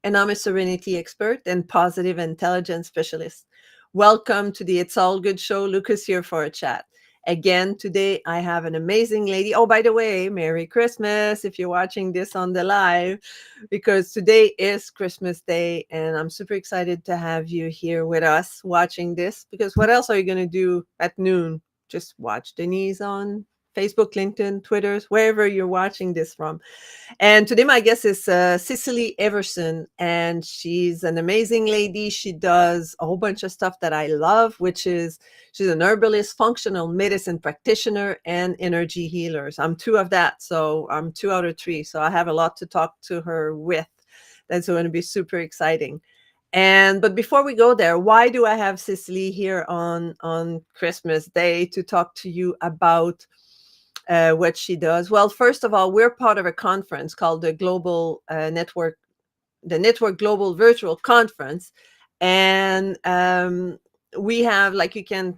and I'm a serenity expert and positive intelligence specialist. Welcome to the It's All Good show. Lucas here for a chat. Again, today I have an amazing lady. Oh, by the way, Merry Christmas if you're watching this on the live, because today is Christmas Day, and I'm super excited to have you here with us watching this. Because what else are you going to do at noon? Just watch Denise on Facebook, LinkedIn, Twitter, wherever you're watching this from. And today my guest is Cicely Everson, and she's an amazing lady. She does a whole bunch of stuff that I love, which is she's an herbalist, functional medicine practitioner, and energy healers. I'm two of that, so I'm 2 out of 3. So I have a lot to talk to her with. That's going to be super exciting. But before we go there, why do I have Cicely here on Christmas Day to talk to you about what she does? Well, first of all, we're part of a conference called the Network Global Virtual Conference, and we have, like, you can,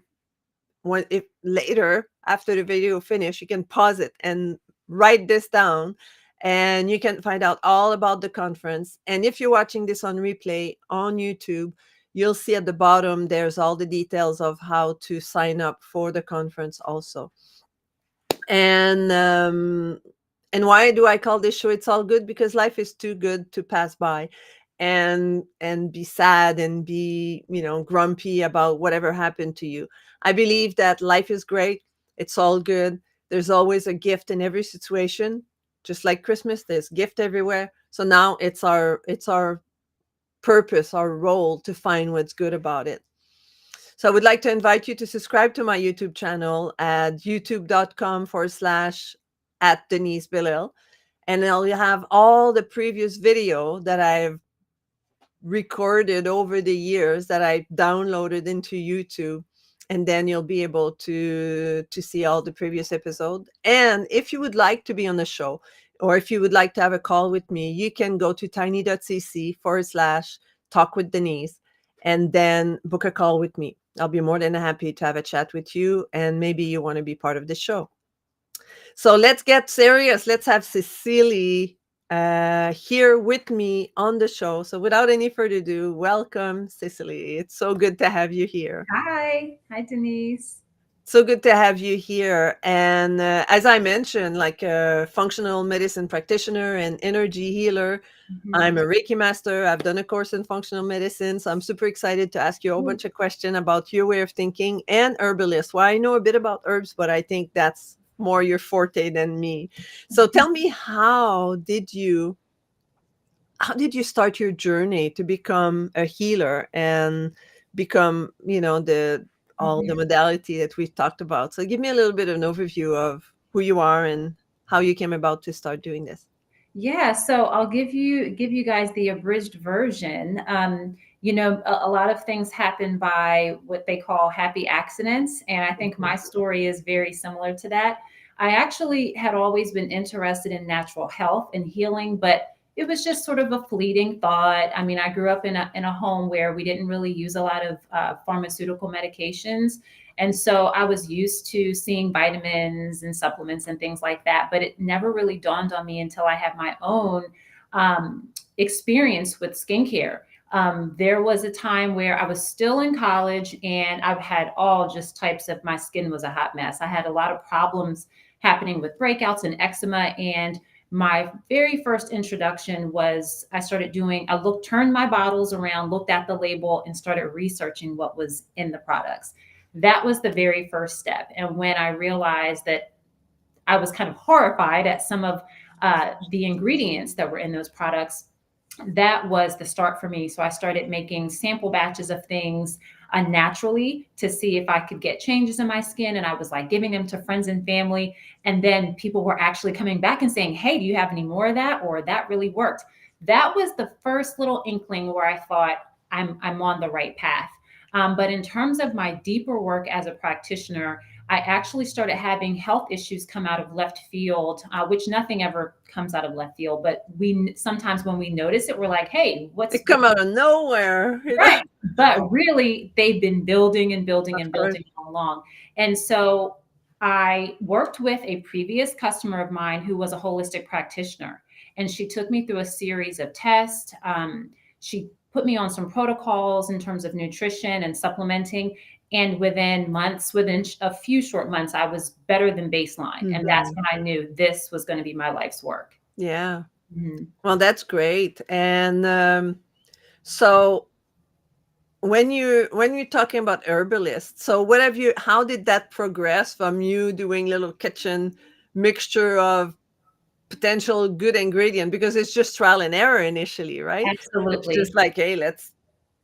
when if later after the video finish, you can pause it and write this down, and you can find out all about the conference. And if you're watching this on replay on YouTube, you'll see at the bottom there's all the details of how to sign up for the conference also. And why do I call this show It's All Good? Because life is too good to pass by and be sad and be, grumpy about whatever happened to you. I believe that life is great. It's all good. There's always a gift in every situation. Just like Christmas, there's gift everywhere. So now it's our purpose, our role to find what's good about it. So I would like to invite you to subscribe to my YouTube channel at youtube.com/@Denise Billil. And I'll have all the previous video that I've recorded over the years that I downloaded into YouTube. And then you'll be able to see all the previous episodes. And if you would like to be on the show, or if you would like to have a call with me, you can go to tiny.cc/talk with Denise and then book a call with me. I'll be more than happy to have a chat with you, and maybe you want to be part of the show. So let's get serious. Let's have Cicely here with me on the show. So without any further ado, welcome, Cicely. It's so good to have you here. Hi, Denise. So good to have you here. And as I mentioned, like a functional medicine practitioner and energy healer, I'm a Reiki master. I've done a course in functional medicine. So I'm super excited to ask you a whole bunch of questions about your way of thinking, and herbalist. Well, I know a bit about herbs, but I think that's more your forte than me. So tell me, how did you start your journey to become a healer and become, all the modality that we've talked about? So give me a little bit of an overview of who you are and how you came about to start doing this. Yeah, so I'll give you guys the abridged version. A lot of things happen by what they call happy accidents, and I think my story is very similar to that. I actually had always been interested in natural health and healing, but it was just sort of a fleeting thought. I mean, I grew up in a home where we didn't really use a lot of pharmaceutical medications. And so I was used to seeing vitamins and supplements and things like that, but it never really dawned on me until I had my own experience with skincare. There was a time where I was still in college and I've had all just types of, my skin was a hot mess. I had a lot of problems happening with breakouts and eczema. And my very first introduction was turned my bottles around, looked at the label, and started researching what was in the products. That was the very first step. And when I realized that, I was kind of horrified at some of the ingredients that were in those products. That was the start for me. So I started making sample batches of things naturally to see if I could get changes in my skin. And I was like giving them to friends and family. And then people were actually coming back and saying, hey, do you have any more of that? Or that really worked. That was the first little inkling where I thought I'm on the right path. But in terms of my deeper work as a practitioner, I actually started having health issues come out of left field, which nothing ever comes out of left field. But we sometimes when we notice it, we're like, hey, They come out of nowhere. Right. But really, they've been building and building and Of course. building all along. And so I worked with a previous customer of mine who was a holistic practitioner. and she took me through a series of tests. She put me on some protocols in terms of nutrition and supplementing. And within months, within a few short months, I was better than baseline. And that's Mhm. when I knew this was going to be my life's work. Yeah. Mhm. Well, that's great. And so when you're talking about herbalist, so what have you how did that progress from you doing little kitchen mixture of potential good ingredient, because it's just trial and error initially, right? It's just Absolutely. like, hey, let's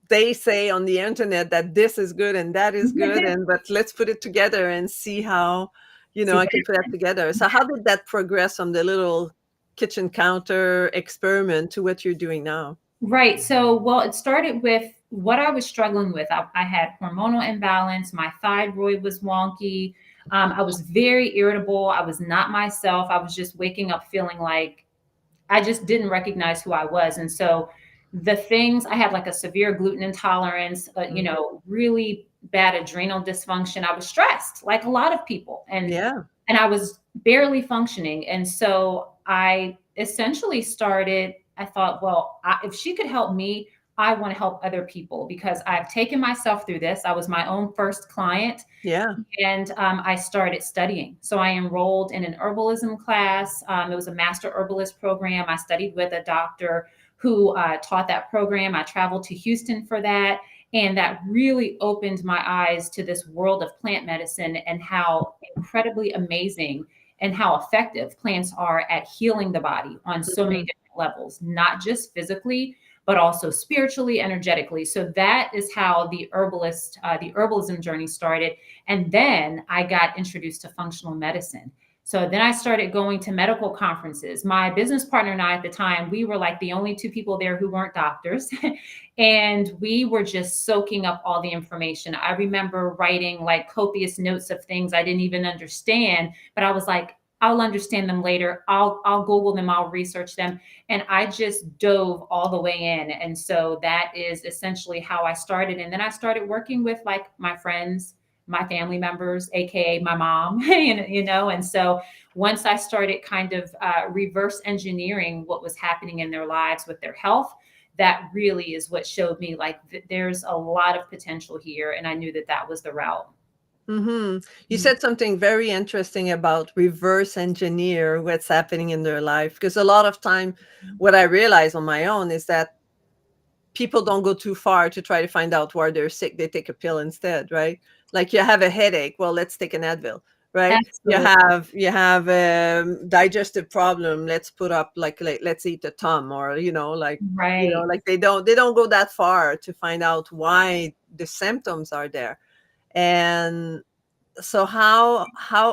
they say on the internet that this is good and that is good, and but let's put it together and see how, See I what can put that together. So how did that progress from the little kitchen counter experiment to what you're doing now? Right. So, well, it started with what I was struggling with. I had hormonal imbalance. My thyroid was wonky. I was very irritable. I was not myself. I was just waking up feeling like I just didn't recognize who I was. And so, the things I had like a severe gluten intolerance, Mhm. really bad adrenal dysfunction. I was stressed, like a lot of people, Yeah. and I was barely functioning. And so I essentially started, I thought, well, if she could help me, I want to help other people because I've taken myself through this. I was my own first client, Yeah. and I started studying. So I enrolled in an herbalism class. It was a master herbalist program. I studied with a doctor who taught that program. I traveled to Houston for that. And that really opened my eyes to this world of plant medicine and how incredibly amazing and how effective plants are at healing the body on so many Mhm. different levels, not just physically, but also spiritually, energetically. So that is how the herbalism journey started. And then I got introduced to functional medicine. So then I started going to medical conferences. My business partner and I at the time, we were like the only two people there who weren't doctors. And we were just soaking up all the information. I remember writing like copious notes of things I didn't even understand, but I was like, I'll understand them later. I'll Google them, I'll research them. And I just dove all the way in. And so that is essentially how I started. And then I started working with like my friends, my family members, aka my mom, and so once I started kind of reverse engineering what was happening in their lives with their health, that really is what showed me like there's a lot of potential here, and I knew that that was the route. Mhm. You Mhm. said something very interesting about reverse engineer what's happening in their life, because a lot of time what I realize on my own is that people don't go too far to try to find out why they're sick. They take a pill instead, right? Like you have a headache, well, let's take an Advil, right? You Absolutely. have you have digestive problem. Let's put up like let's eat a Tom, or Right. like they don't go that far to find out why the symptoms are there. And so how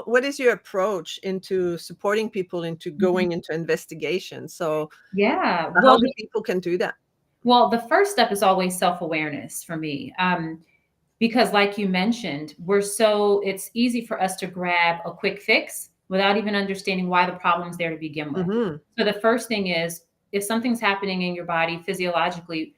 what is your approach into supporting people into Mhm. going into investigation? So Yeah. how do people can do that? Well, the first step is always self-awareness for me. Because like you mentioned, it's easy for us to grab a quick fix without even understanding why the problem's there to begin with. Mhm. So the first thing is, if something's happening in your body physiologically,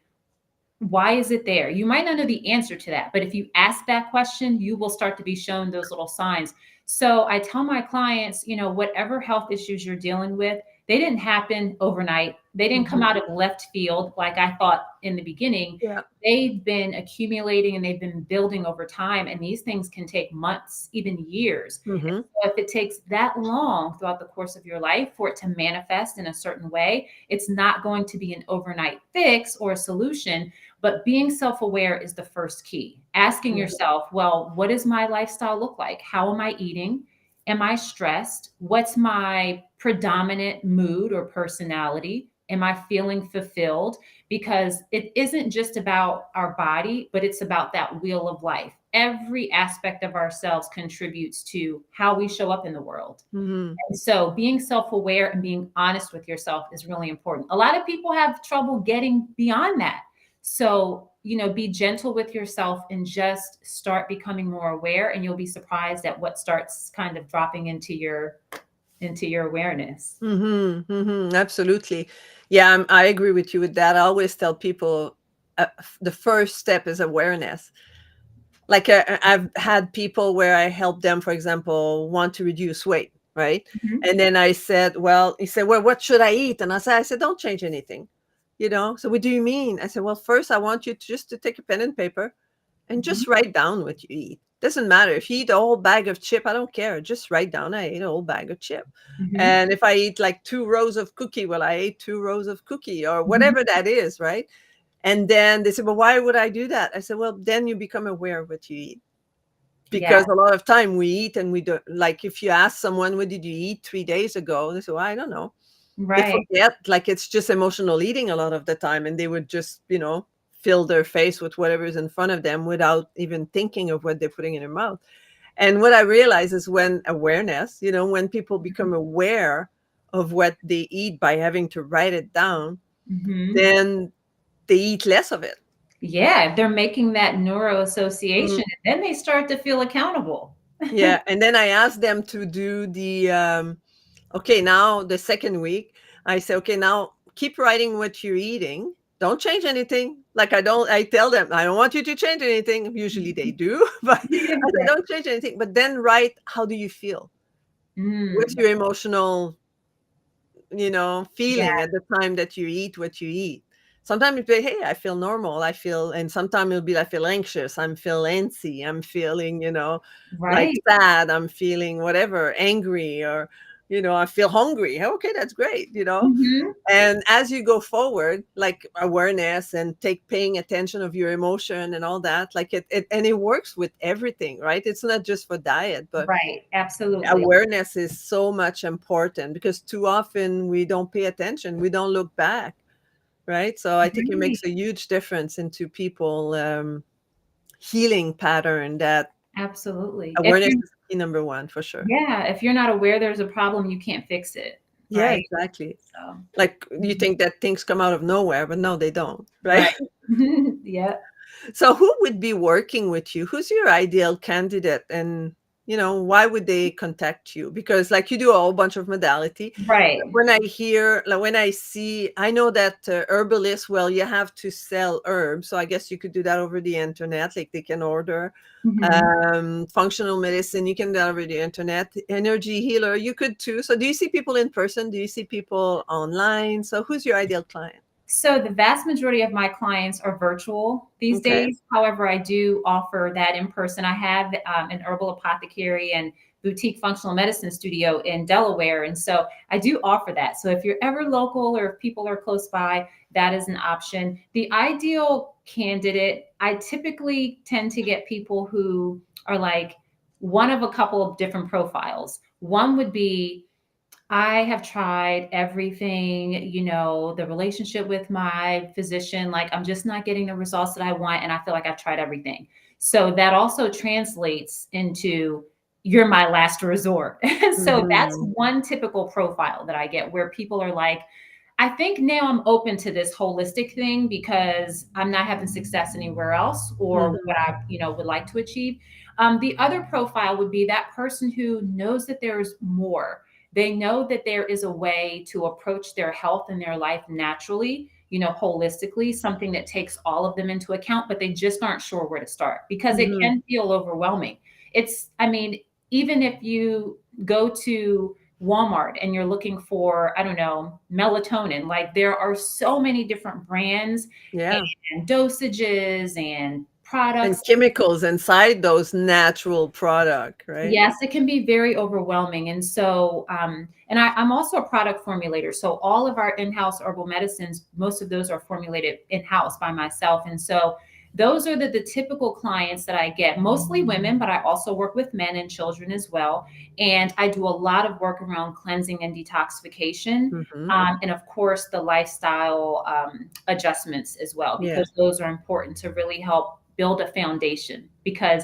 why is it there? You might not know the answer to that, but if you ask that question, you will start to be shown those little signs. So I tell my clients, whatever health issues you're dealing with, they didn't happen overnight. They didn't come Mhm. out of left field like I thought in the beginning. Yeah. They've been accumulating and they've been building over time. And these things can take months, even years. And Mhm. so if it takes that long throughout the course of your life for it to manifest in a certain way, it's not going to be an overnight fix or a solution, but being self aware is the first key. Asking Yeah. yourself, well, what does my lifestyle look like? How am I eating? Am I stressed? What's my predominant mood or personality? Am I feeling fulfilled? Because it isn't just about our body, but it's about that wheel of life. Every aspect of ourselves contributes to how we show up in the world. Mhm. And so being self aware and being honest with yourself is really important. A lot of people have trouble getting beyond that. So, be gentle with yourself and just start becoming more aware, and you'll be surprised at what starts kind of dropping into your awareness. Mhm. Mhm. Absolutely. Yeah, I agree with you with that. I always tell people the first step is awareness. Like I've had people where I help them, for example, want to reduce weight. right? Mhm. And then I said, well, he said, well, what should I eat? And I said, don't change anything. So what do you mean? I said, well, first I want you to just to take a pen and paper and Mhm. just write down what you eat. Doesn't matter if you eat a whole bag of chip, I don't care. Just write down I ate a whole bag of chip. Mhm. And if I eat like 2 rows of cookie, well, I ate 2 rows of cookie or Mhm. whatever that is, right? And then they said, well, why would I do that? I said, well, then you become aware of what you eat. Yeah. Because a lot of time we eat and we don't, like if you ask someone, what did you eat 3 days ago? They say, well, I don't know. They Right. forget, like it's just emotional eating a lot of the time. And they would just, fill their face with whatever is in front of them without even thinking of what they're putting in their mouth. And what I realize is when awareness, when people Mhm. become aware of what they eat by having to write it down, Mhm. then they eat less of it. Yeah, if they're making that neuro Mm, association, and then they start to feel accountable. yeah. And then I asked them to do okay, now the second week, I say, okay, now keep writing what you're eating. Don't change anything. Like I tell them, I don't want you to change anything. Usually they Mhm. do, but I say, Right. don't change anything. But then write, how do you feel? What's Mm. your emotional Yeah. feeling at the time that you eat what you eat. Sometimes you say, hey, I feel normal. And sometimes it'll be, I feel anxious. I'm feel antsy. I'm feeling, like Right. sad. I'm feeling whatever, angry, or, I feel hungry. Okay, that's great. Mhm. And as you go forward, like awareness and paying attention of your emotion and all that, like and it works with everything, right? It's not just for diet, but Right. Absolutely. awareness is so much important because too often we don't pay attention, we don't look back, right? So I think it Right. makes a huge difference into people healing pattern. That Absolutely. If awareness you're is key number one for sure. Yeah, if you're not aware there's a problem, you can't fix it, Yeah, right? exactly. So Like you mhm. think that things come out of nowhere, but no, they don't, right? Right. Yep. So who would be working with you? Who's your ideal candidate? And why would they contact you? Because like you do a whole bunch of modality. Right. When I hear, like when I see, I know that herbalist, well, you have to sell herbs. So I guess you could do that over the internet. Like they can order Mhm. functional medicine. You can do that over the internet. Energy healer, you could too. So do you see people in person? Do you see people online? So who's your ideal client? So the vast majority of my clients are virtual these Okay. days. However, I do offer that in person. I have an herbal apothecary and boutique functional medicine studio in Delaware. And so I do offer that. So if you're ever local or if people are close by, that is an option. The ideal candidate, I typically tend to get people who are like one of a couple of different profiles. One would be I have tried everything, the relationship with my physician, like I'm just not getting the results that I want. And I feel like I've tried everything. So that also translates into you're my last resort. So that's Hmm. one typical profile that I get where people are like, I think now I'm open to this holistic thing because I'm not having success anywhere else or Hmm. what I, would like to achieve. The other profile would be that person who knows that there's more. They know that there is a way to approach their health and their life naturally, holistically, something that takes all of them into account, but they just aren't sure where to start because it Hmm. can feel overwhelming. I mean, even if you go to Walmart and you're looking for, I don't know, melatonin, like there are so many different brands Yeah. and dosages and And products. chemicals inside those natural product, right? Yes, it can be very overwhelming. And so, and I'm also a product formulator. So, all of our in house herbal medicines, most of those are formulated in house by myself. And so, those are the typical clients that I get, mostly women, but I also work with men and children as well. And I do a lot of work around cleansing and detoxification. Hmm. And of course, the lifestyle adjustments as well, Yeah. because those are important to really help build a foundation. Because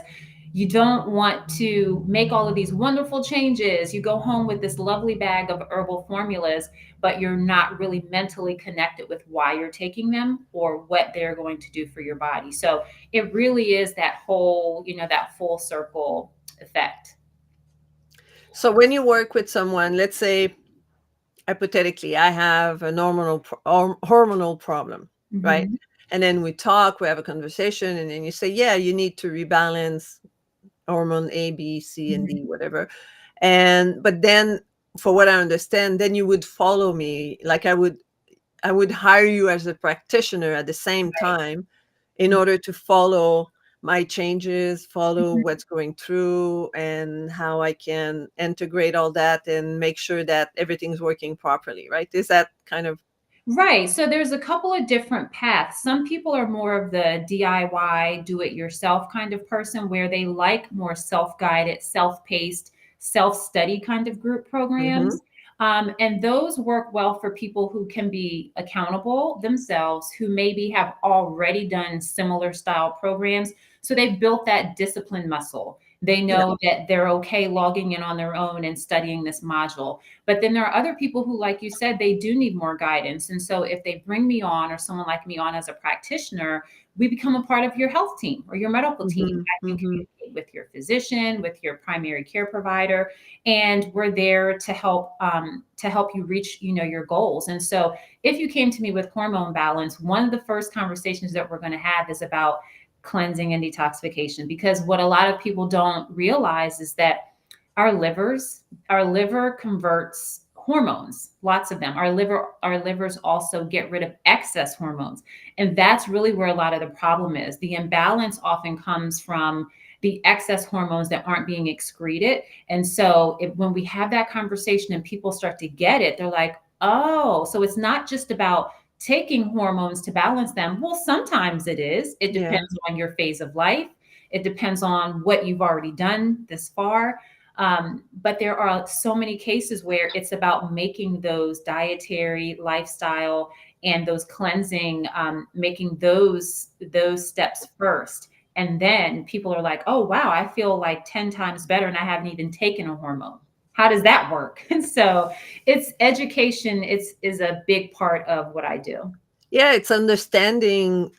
you don't want to make all of these wonderful changes. You go home with this lovely bag of herbal formulas, but you're not really mentally connected with why you're taking them or what they're going to do for your body. So it really is that whole, that full circle effect. So when you work with someone, let's say hypothetically, I have a hormonal problem, right? Hmm. And then we talk, we have a conversation, and then you say, yeah, you need to rebalance hormone A, B, C, and D, Hmm. whatever. And but then, for what I understand, then you would follow me. Like I would hire you as a practitioner at the same time in order to follow my changes, follow Mhm. what's going through, and how I can integrate all that and make sure that everything's working properly, right? Is that kind of? Right. So there's a couple of different paths. Some people are more of the DIY, do it yourself kind of person where they like more self guided, self paced, self study kind of group Mhm, programs. And those work well for people who can be accountable themselves, who maybe have already done similar style programs. So they've built that discipline muscle. They yeah, know that they're okay logging in on their own and studying this module. But then there are other people who, like you said, they do need more guidance. And so if they bring me on or someone like me on as a practitioner, we become a part of your health team or your medical team. mhm, I can mhm. communicate with your physician, with your primary care provider, and we're there to help you reach your goals. And so if you came to me with hormone balance, one of the first conversations that we're going to have is about cleansing and detoxification, because what a lot of people don't realize is that our livers our liver converts hormones, lots of them. Our livers also get rid of excess hormones, and that's really where a lot of the problem is. The imbalance often comes from the excess hormones that aren't being excreted. And so when we have that conversation and people start to get it, they're like, oh, so it's not just about taking hormones to balance them. Well, sometimes it is. It Yeah. depends on your phase of life. It depends on what you've already done this far. But there are so many cases where it's about making those dietary, lifestyle, and those cleansing, making those steps first. And then people are like, oh, wow, I feel like 10 times better and I haven't even taken a hormone. How does that work? And so it's education, is a big part of what I do. Yeah, it's understanding,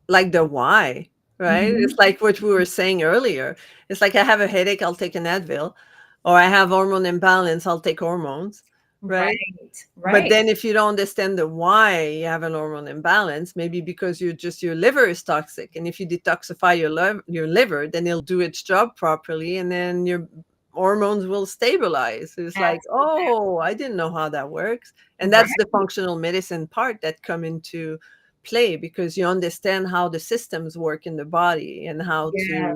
like, the why, right? It's Mhm. like what we were saying earlier. It's like I have a headache, I'll take an Advil, or I have hormone imbalance, I'll take hormones, right? Right, But right. then if you don't understand the why you have an hormone imbalance, maybe because your liver is toxic, and if you detoxify your liver, then it'll do its job properly, and then your hormones will stabilize. It's like, Absolutely. oh, I didn't know how that works, and that's the Right. functional medicine part that come into play, because you understand how the systems work in the body and how Yeah.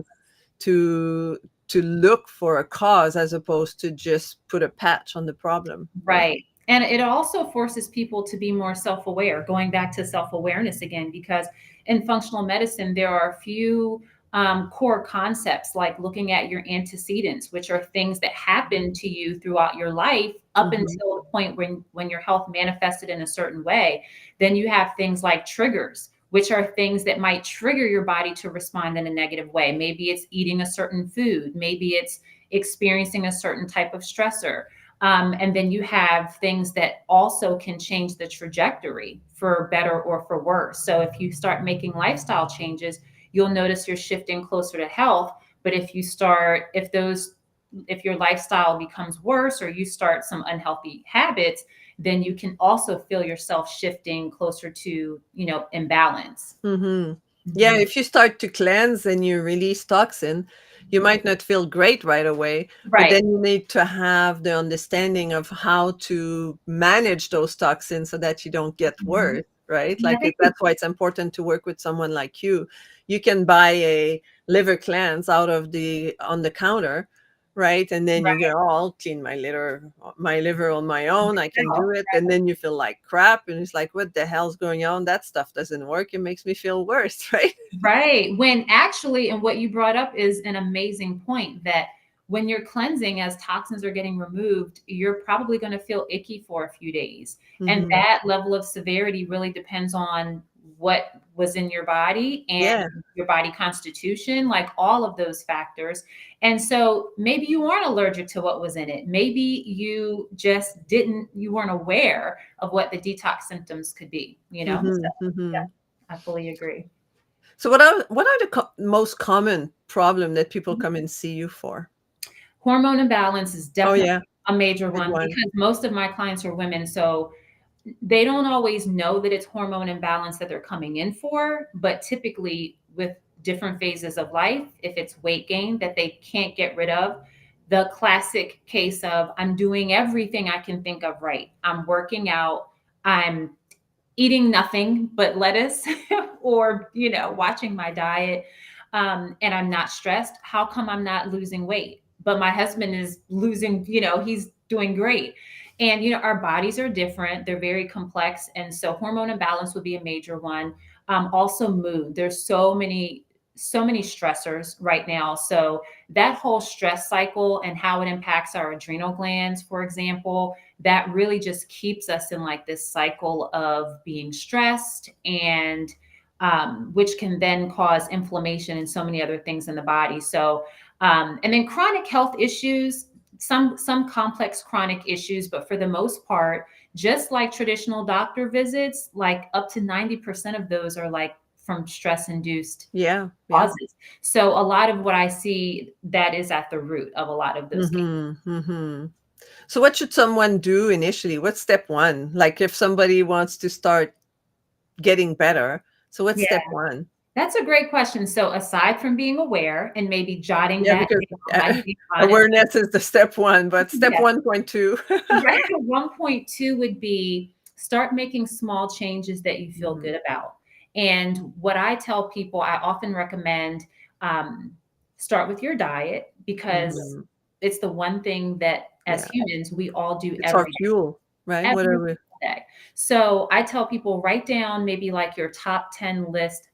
to to look for a cause as opposed to just put a patch on the problem, right? Right. And it also forces people to be more self aware, going back to self awareness again, because in functional medicine, there are a few core concepts like looking at your antecedents, which are things that happen to you throughout your life up Mhm. until the point when your health manifested in a certain way. Then you have things like triggers, which are things that might trigger your body to respond in a negative way. Maybe it's eating a certain food, maybe it's experiencing a certain type of stressor. And then you have things that also can change the trajectory for better or for worse. So if you start making lifestyle changes, you'll notice you're shifting closer to health. But if your lifestyle becomes worse or you start some unhealthy habits, then you can also feel yourself shifting closer to, imbalance. Mhm. Yeah, Mhm. if you start to cleanse and you release toxin, you might not feel great right away, but Right. then you need to have the understanding of how to manage those toxins so that you don't get Mhm. worse, right? And I Like, think that's why it's important to work with someone like you. You can buy a liver cleanse out of the on the counter, right? And then you go, right "Oh, I'll clean my liver on my own. I can now. do it." And then you feel like crap, and it's like, "What the hell's going on? That stuff doesn't work. It makes me feel worse," right? Right. When actually, and what you brought up is an amazing point that when you're cleansing, as toxins are getting removed, you're probably going to feel icky for a few days. And Mhm. that level of severity really depends on what was in your body and Yeah. your body constitution, like all of those factors. And so maybe you weren't allergic to what was in it. Maybe you weren't aware of what the detox symptoms could be, So, Mhm, yeah, mhm. I fully agree. So what are the most common problem that people come and see you for? Hormone imbalance is Oh, definitely yeah, a major big one one. because most of my clients are women, so they don't always know that it's hormone imbalance that they're coming in for, but typically with different phases of life, if it's weight gain that they can't get rid of, the classic case of I'm doing everything I can think of right. I'm working out, I'm eating nothing but lettuce or, watching my diet, and I'm not stressed. How come I'm not losing weight? But my husband is losing, he's doing great. And, our bodies are different, they're very complex. And so hormone imbalance would be a major one. Also, mood. There's so many stressors right now. So that whole stress cycle and how it impacts our adrenal glands, for example, that really just keeps us in like this cycle of being stressed, and which can then cause inflammation and so many other things in the body. So and then chronic health issues, some complex chronic issues, but for the most part, just like traditional doctor visits, like up to 90% of those are like from stress induced Yeah. Yeah. causes. So a lot of what I see, that is at the root of a lot of those cases. So what should someone do initially? What's step one? Like if somebody wants to start getting better. So what's Yeah, step one? that's a great question. So aside from being aware and maybe jotting Yeah, that because down, I think honestly, awareness is the step one, but step yeah, 1.2. right. 1.2 would be start making small changes that you feel Mhm. good about. And what I tell people, I often recommend, um, start with your diet, because Mhm. it's the one thing that as Yeah, humans we all do it's our every fuel, right? What every are we? single day. So I tell people, write down maybe like your top 10 list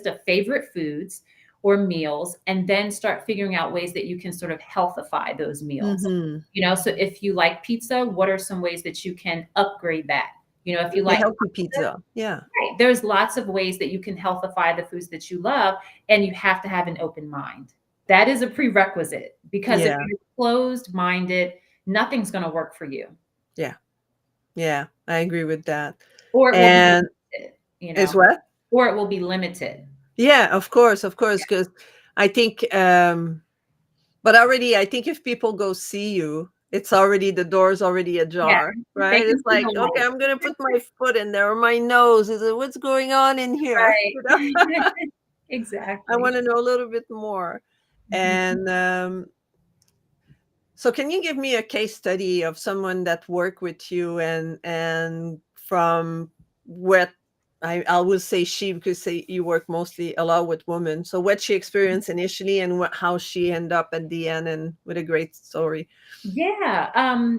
of favorite foods or meals, and then start figuring out ways that you can sort of healthify those meals. Mhm. So if you like pizza, what are some ways that you can upgrade that? If you Maybe a like healthy pasta, pizza. Yeah. right, there's lots of ways that you can healthify the foods that you love, and you have to have an open mind. That is a prerequisite, because if Yeah. you're closed minded, nothing's going to work for you, Yeah. Yeah. I agree with that. or it will be And limited, is what? or it will be limited. Yeah, of course, because I think, but already, I think if people go see you, it's already the door's already Yeah, ajar, they right? can It's see like, the okay, light. I'm gonna put my foot in there or my nose. Is it what's going on in here? Right. I Exactly. want to know a little bit more. Mhm. And so, can you give me a case study of someone that worked with you, and from what I will say she, because say you work mostly a lot with women. So what she experienced initially and how she ended up at the end, and with a great story. Yeah.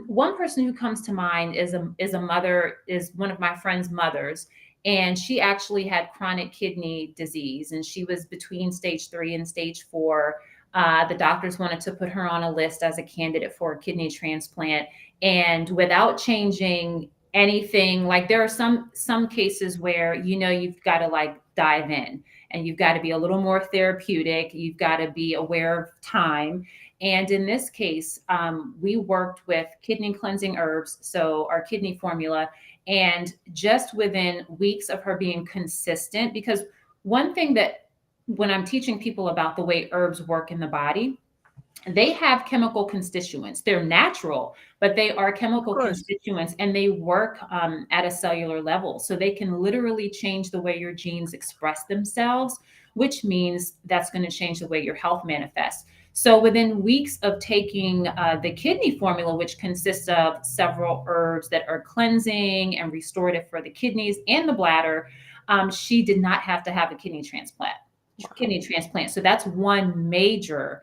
One person who comes to mind is a mother, is one of my friend's mothers, and she actually had chronic kidney disease, and she was between stage 3 and stage 4. The doctors wanted to put her on a list as a candidate for a kidney transplant, and without changing anything, like there are some cases where you've got to like dive in, and you've got to be a little more therapeutic. You've got to be aware of time. And in this case, we worked with kidney cleansing herbs, so our kidney formula. And just within weeks of her being consistent, because one thing that when I'm teaching people about the way herbs work in the body, they have chemical constituents. They're natural, but they are Of chemical course. constituents, and they work at a cellular level. So they can literally change the way your genes express themselves, which means that's going to change the way your health manifests. So within weeks of taking the kidney formula, which consists of several herbs that are cleansing and restorative for the kidneys and the bladder, she did not have to have a kidney transplant. Wow. Kidney transplant. So that's one major,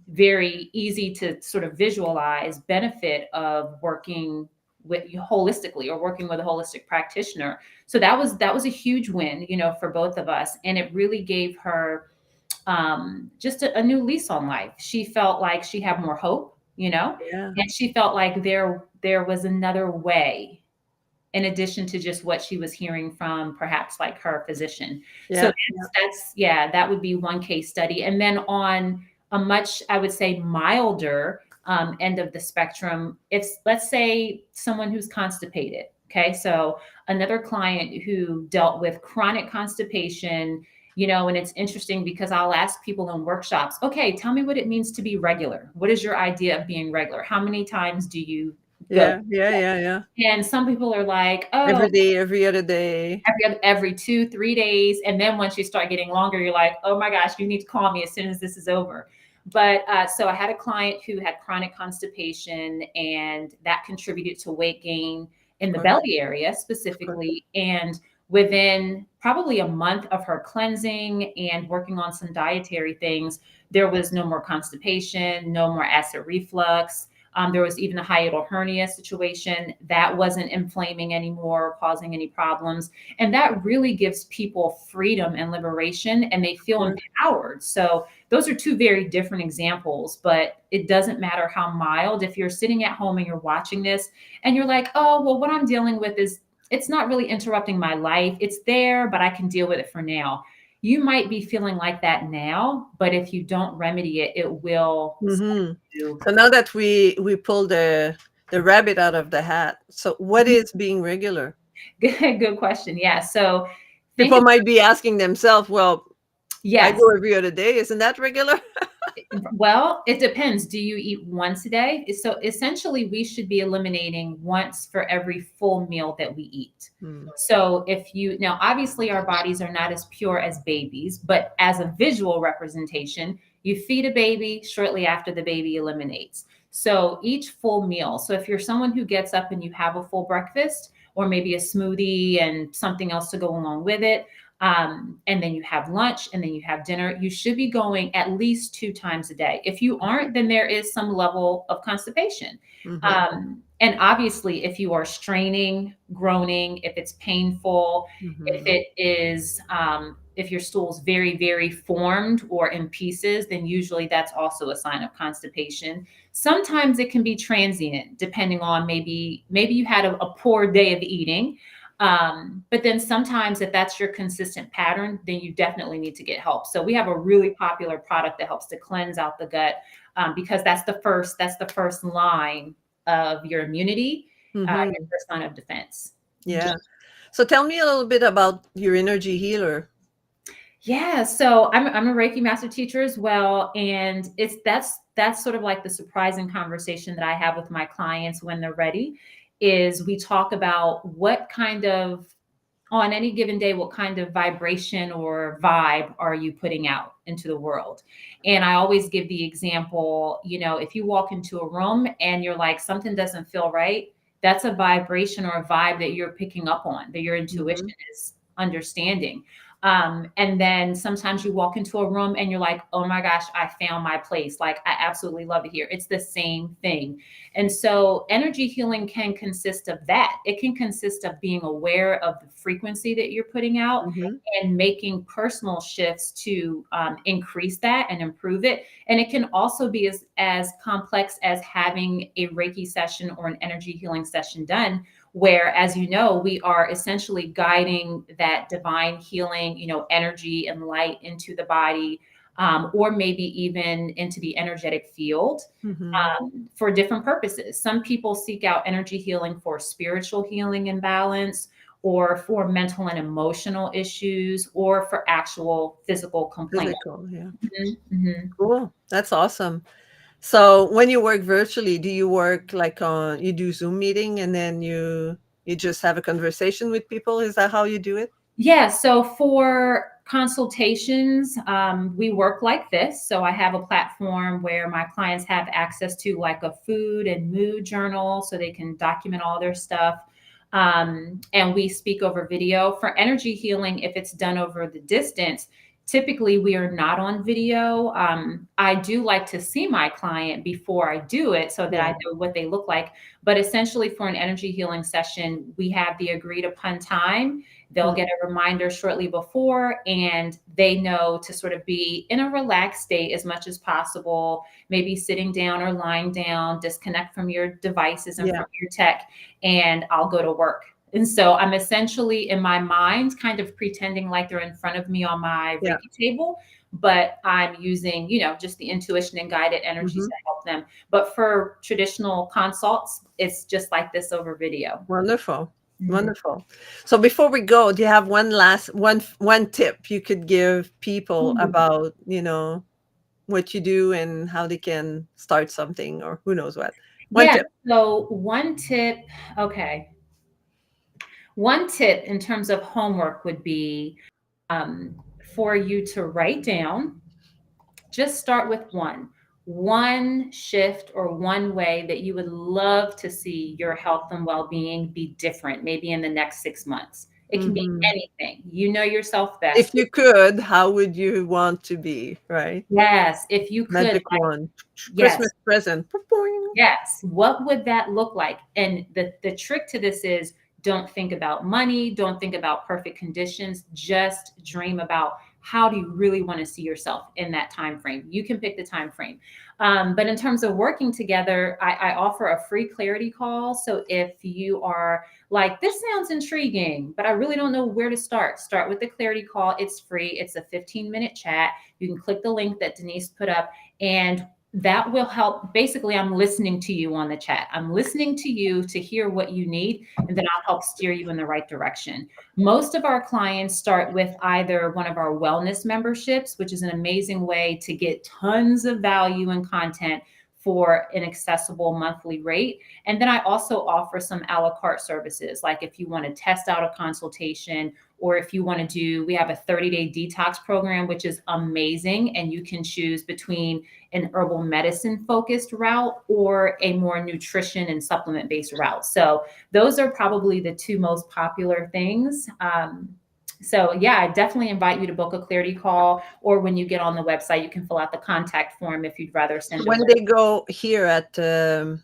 very easy to sort of visualize benefit of working with holistically, or working with a holistic practitioner. So that was a huge win, for both of us, and it really gave her just a new lease on life. She felt like she had more hope, Yeah. and she felt like there was another way, in addition to just what she was hearing from perhaps like her physician. So Yeah. that's yeah, that would be one case study. And then on a much, I would say, milder end of the spectrum, if let's say someone who's constipated. Okay, so another client who dealt with chronic constipation, and it's interesting because I'll ask people in workshops, okay, tell me what it means to be regular. What is your idea of being regular? How many times do you go? Yeah. Yeah. Yeah. Yeah. And some people are like, oh, Every day, every other day. every 2, 3 days. And then once you start getting longer, you're like, oh my gosh, you need to call me as soon as this is over. But so I had a client who had chronic constipation, and that contributed to weight gain Of in the course. belly area Of course. specifically. And within probably a month of her cleansing and working on some dietary things, there was no more constipation, no more acid reflux. There was even a hiatal hernia situation that wasn't inflaming anymore, causing any problems. And that really gives people freedom and liberation, and they Of feel course. empowered. So those are two very different examples, but it doesn't matter how mild. If you're sitting at home and you're watching this and you're like, oh, well, what I'm dealing with is it's not really interrupting my life. It's there, but I can deal with it for now. You might be feeling like that now, but if you don't remedy it, it will start Hmm. to. So now that we pulled the rabbit out of the hat, so what is being regular? Good question. Yeah. So think People might be asking themselves, "Well, I yes. go every other day. Isn't that regular?" Well, it depends. Do you eat once a day? So essentially, we should be eliminating once for every full meal that we eat. Hmm. So if you now, obviously, our bodies are not as pure as babies, but as a visual representation, you feed a baby shortly after the baby eliminates. So each full meal. So if you're someone who gets up and you have a full breakfast, or maybe a smoothie and something else to go along with it, and then you have lunch and then you have dinner, you should be going at least 2 times a day. If you aren't, then there is some level of constipation. Hmm. And obviously, if you are straining, groaning, if it's painful, if Hmm. it is, if your stool's very, very formed or in pieces, then usually that's also a sign of constipation. Sometimes it can be transient, depending on maybe you had a poor day of eating, but then sometimes if that's your consistent pattern, then you definitely need to get help. So we have a really popular product that helps to cleanse out the gut, because that's the first line of your immunity, your Hmm. first line of defense. Yeah. So tell me a little bit about your energy healer. Yeah, so I'm a Reiki master teacher as well, and that's sort of like the surprising conversation that I have with my clients when they're ready. Is we talk about what kind of on any given day, what kind of vibration or vibe are you putting out into the world? And I always give the example, if you walk into a room and you're like, something doesn't feel right, that's a vibration or a vibe that you're picking up on, that your intuition Hmm. is understanding. And then sometimes you walk into a room and you're like, oh my gosh, I found my place. Like, I absolutely love it here. It's the same thing. And so energy healing can consist of that. It can consist of being aware of the frequency that you're putting out Hmm. and making personal shifts to increase that and improve it. And it can also be as complex as having a Reiki session or an energy healing session done, where, as you know, we are essentially guiding that divine healing, energy and light into the body, or maybe even into the energetic field, Hmm. for different purposes. Some people seek out energy healing for spiritual healing and balance, or for mental and emotional issues, or for actual physical complaints. Physical, yeah. Mhm, mhm. Cool. That's awesome. So when you work virtually, do you work like on you do Zoom meeting and then you just have a conversation with people? Is that how you do it? Yeah, so for consultations, we work like this. So I have a platform where my clients have access to like a food and mood journal so they can document all their stuff. And we speak over video. For energy healing, if it's done over the distance, typically we are not on video. I do like to see my client before I do it so that I Yeah. know what they look like. But essentially, for an energy healing session, we have the agreed upon time. They'll Mm. get a reminder shortly before, and they know to sort of be in a relaxed state as much as possible, maybe sitting down or lying down, disconnect from your devices and Yeah. from your tech, and I'll go to work. And so I'm essentially in my mind kind of pretending like they're in front of me on my Yeah. Reiki table, but I'm using, just the intuition and guided energies Mhm. to help them. But for traditional consults, it's just like this over video. Wonderful. Mhm. Wonderful. So before we go, do you have one last one tip you could give people about, what you do and how they can start something or who knows what? One Yeah. tip. So one tip, okay. One tip in terms of homework would be, for you to write down, just start with one. one shift or one way that you would love to see your health and well-being be different, maybe in the next 6 months. It can be Mhm. anything. You know yourself If best. you could, how would you want to be, right? Yes, if you could, Magic like, wand. yes, Christmas present. Boing. yes. What would that look like? And the trick to this is, don't think about money, don't think about perfect conditions, just dream about how do you really want to see yourself in that time frame. You can pick the time frame. But in terms of working together, I offer a free clarity call. So if you are like, this sounds intriguing, but I really don't know where to start with the clarity call. It's free. It's a 15-minute chat. You can click the link that Denise put up, and that will help. Basically, I'm listening to you on the chat. I'm listening to you to hear what you need, and then I'll help steer you in the right direction. Most of our clients start with either one of our wellness memberships, which is an amazing way to get tons of value and content for an accessible monthly rate. And then I also offer some a la carte services, like if you want to test out a consultation, or if you want to do, we have a 30-day detox program, which is amazing. And you can choose between an herbal medicine focused route or a more nutrition and supplement based route. So those are probably the two most popular things. So yeah, I definitely invite you to book a clarity call, or when you get on the website, you can fill out the contact form if you'd rather So send a. when they go here at Mhm.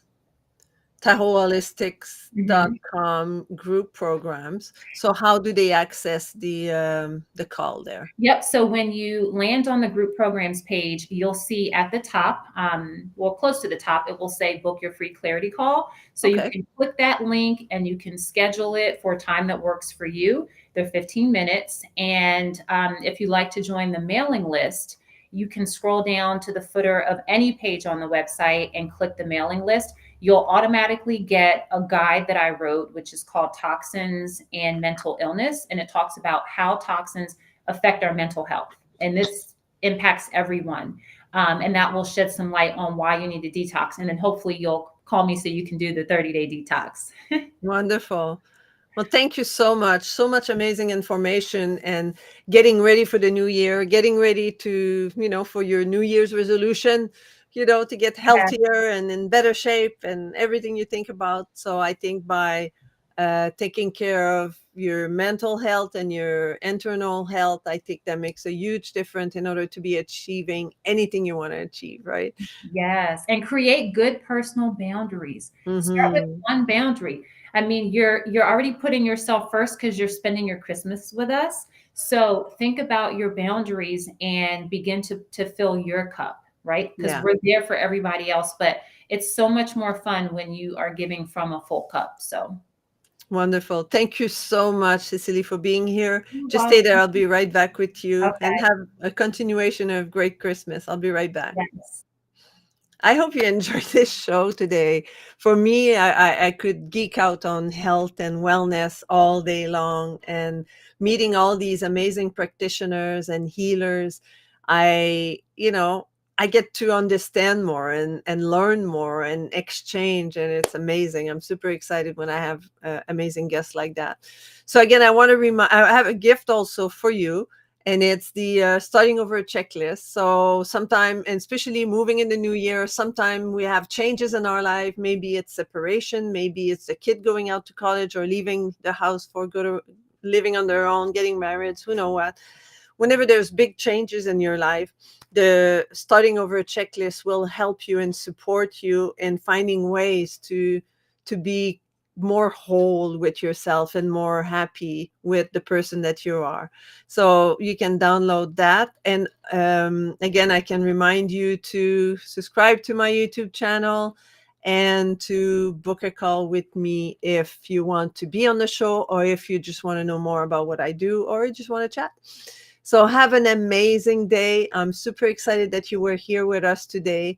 tahoeholistics.com group programs, so how do they access the call there? Yep. So when you land on the group programs page, you'll see at the top, well, close to the top, it will say book your free clarity call. So you Okay. can click that link and you can schedule it for a time that works for you. They're 15 minutes. And if you'd like to join the mailing list, you can scroll down to the footer of any page on the website and click the mailing list. You'll automatically get a guide that I wrote, which is called Toxins and Mental Illness. And it talks about how toxins affect our mental health. And this impacts everyone. And that will shed some light on why you need to detox. And then hopefully you'll call me so you can do the 30-day detox. Wonderful. Well, thank you so much. So much amazing information, and getting ready for the new year, getting ready to, for your New Year's resolution, to get Yeah. healthier and in better shape and everything you think about. So I think by taking care of your mental health and your internal health, I think that makes a huge difference in order to be achieving anything you want to achieve, right? Yes, and create good personal boundaries. Start with Mm-hmm. one boundary. I mean, you're already putting yourself first because you're spending your Christmas with us. So think about your boundaries and begin to fill your cup, right? Because Yeah. we're there for everybody else, but it's so much more fun when you are giving from a full cup. So Wonderful. Thank you so much, Cicely, for being here. you're Just stay there. welcome. I'll be right back with you and Okay. have a continuation of great Christmas. I'll be right back. Yes. I hope you enjoyed this show today. For me, I could geek out on health and wellness all day long, and meeting all these amazing practitioners and healers. I get to understand more and learn more and exchange, and it's amazing. I'm super excited when I have amazing guests like that. So again, I want to remind, I have a gift also for you, and it's the starting over checklist. So sometime, and especially moving in the new year, sometime we have changes in our life. Maybe it's separation, maybe it's a kid going out to college or leaving the house for good, or living on their own, getting married, who know what. Whenever there's big changes in your life, the starting over checklist will help you and support you in finding ways to be more whole with yourself and more happy with the person that you are. So you can download that. And again, I can remind you to subscribe to my YouTube channel and to book a call with me if you want to be on the show, or if you just want to know more about what I do, or you just want to chat. So have an amazing day. I'm super excited that you were here with us today.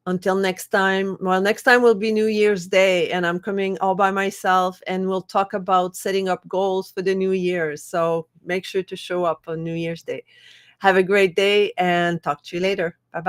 Until next time, well, next time will be New Year's Day, and I'm coming all by myself, and we'll talk about setting up goals for the new year. So make sure to show up on New Year's Day. Have a great day, and talk to you later. Bye bye.